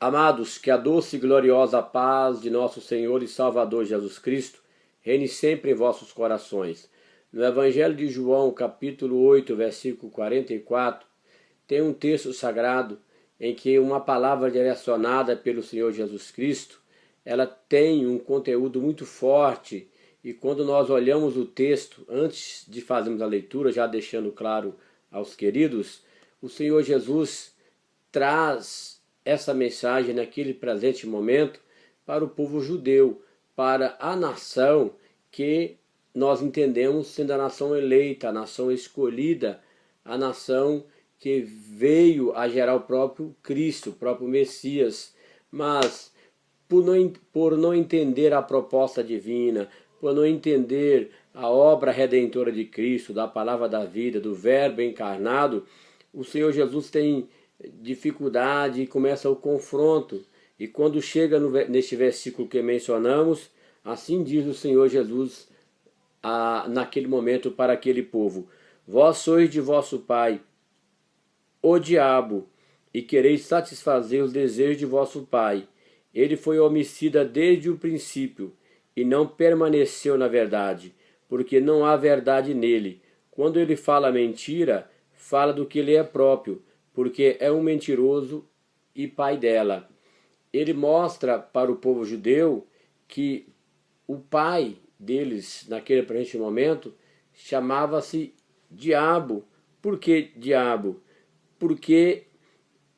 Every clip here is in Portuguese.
Amados, que a doce e gloriosa paz de nosso Senhor e Salvador Jesus Cristo reine sempre em vossos corações. No Evangelho de João, capítulo 8, versículo 44, tem um texto sagrado em que uma palavra direcionada pelo Senhor Jesus Cristo, ela tem um conteúdo muito forte, e quando nós olhamos o texto, antes de fazermos a leitura, já deixando claro aos queridos, o Senhor Jesus traz essa mensagem naquele presente momento para o povo judeu, para a nação que nós entendemos sendo a nação eleita, a nação escolhida, a nação que veio a gerar o próprio Cristo, o próprio Messias. Mas por não entender a proposta divina, por não entender a obra redentora de Cristo, da palavra da vida, do verbo encarnado, o Senhor Jesus tem dificuldade e começa o confronto. E quando chega neste versículo que mencionamos, assim diz o Senhor Jesus naquele momento para aquele povo: vós sois de vosso pai, o diabo, e quereis satisfazer os desejos de vosso pai. Ele foi homicida desde o princípio, e não permaneceu na verdade, porque não há verdade nele. Quando ele fala mentira, fala do que ele é próprio, porque é um mentiroso e pai dela. Ele mostra para o povo judeu que o pai deles, naquele presente momento, chamava-se Diabo. Por que Diabo? Porque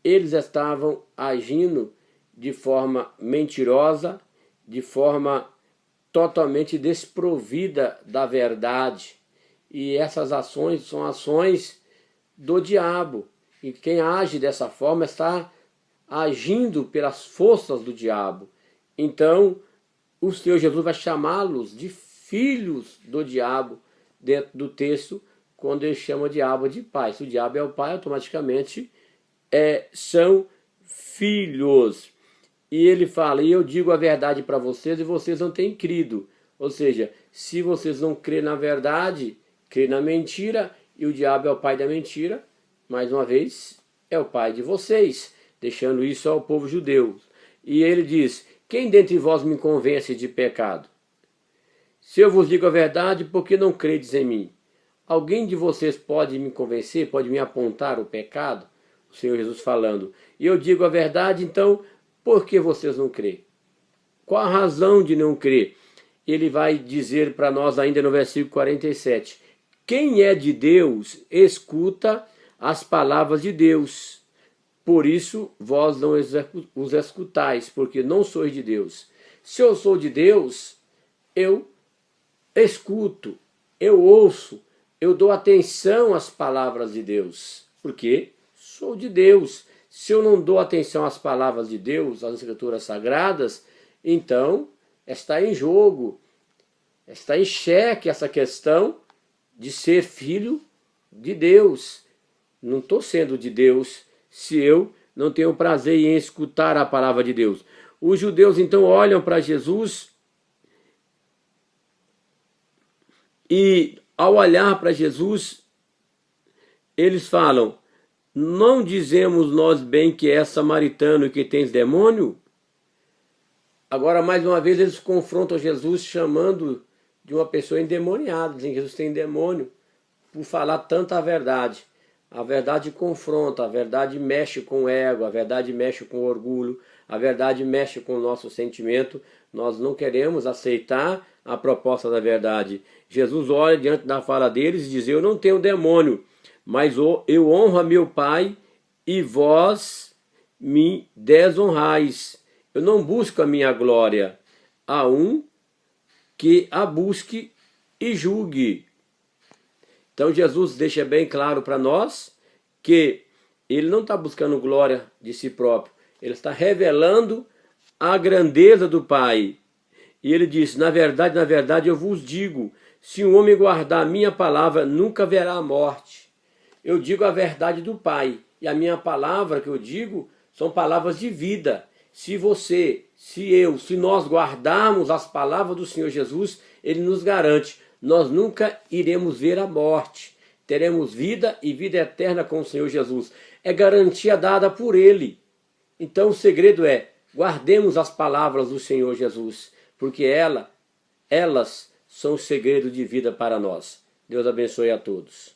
eles estavam agindo de forma mentirosa, de forma totalmente desprovida da verdade. E essas ações são ações do diabo. E quem age dessa forma está agindo pelas forças do diabo. Então, o Senhor Jesus vai chamá-los de filhos do diabo dentro do texto, quando ele chama o diabo de pai. Se o diabo é o pai, automaticamente são filhos. E ele fala: e eu digo a verdade para vocês e vocês não têm crido. Ou seja, se vocês não crêem na verdade, crêem na mentira, e o diabo é o pai da mentira, mais uma vez, é o pai de vocês, deixando isso ao povo judeu. E ele diz: quem dentre vós me convence de pecado? Se eu vos digo a verdade, por que não credes em mim? Alguém de vocês pode me convencer, pode me apontar o pecado? O Senhor Jesus falando: e eu digo a verdade, então, por que vocês não creem? Qual a razão de não crer? Ele vai dizer para nós ainda no versículo 47, quem é de Deus, escuta as palavras de Deus. Por isso, vós não os escutais, porque não sois de Deus. Se eu sou de Deus, eu escuto, eu ouço, eu dou atenção às palavras de Deus, porque sou de Deus. Se eu não dou atenção às palavras de Deus, às escrituras sagradas, então está em jogo, está em xeque essa questão de ser filho de Deus. Não estou sendo de Deus se eu não tenho prazer em escutar a palavra de Deus. Os judeus então olham para Jesus e, ao olhar para Jesus, eles falam: não dizemos nós bem que és samaritano e que tens demônio? Agora, mais uma vez, eles confrontam Jesus chamando de uma pessoa endemoniada, dizem que Jesus tem demônio, por falar tanta verdade. A verdade confronta, a verdade mexe com o ego, a verdade mexe com o orgulho, a verdade mexe com o nosso sentimento. Nós não queremos aceitar a proposta da verdade. Jesus olha diante da fala deles e diz: eu não tenho demônio, mas eu honro a meu Pai e vós me desonrais. Eu não busco a minha glória. Há um que a busque e julgue. Então Jesus deixa bem claro para nós que ele não está buscando glória de si próprio. Ele está revelando a grandeza do Pai. E ele diz: na verdade eu vos digo, se um homem guardar a minha palavra, nunca verá a morte. Eu digo a verdade do Pai. E a minha palavra que eu digo são palavras de vida. Se você, se eu, se nós guardarmos as palavras do Senhor Jesus, ele nos garante: nós nunca iremos ver a morte. Teremos vida e vida eterna com o Senhor Jesus. É garantia dada por ele. Então o segredo é: guardemos as palavras do Senhor Jesus, porque elas são o segredo de vida para nós. Deus abençoe a todos.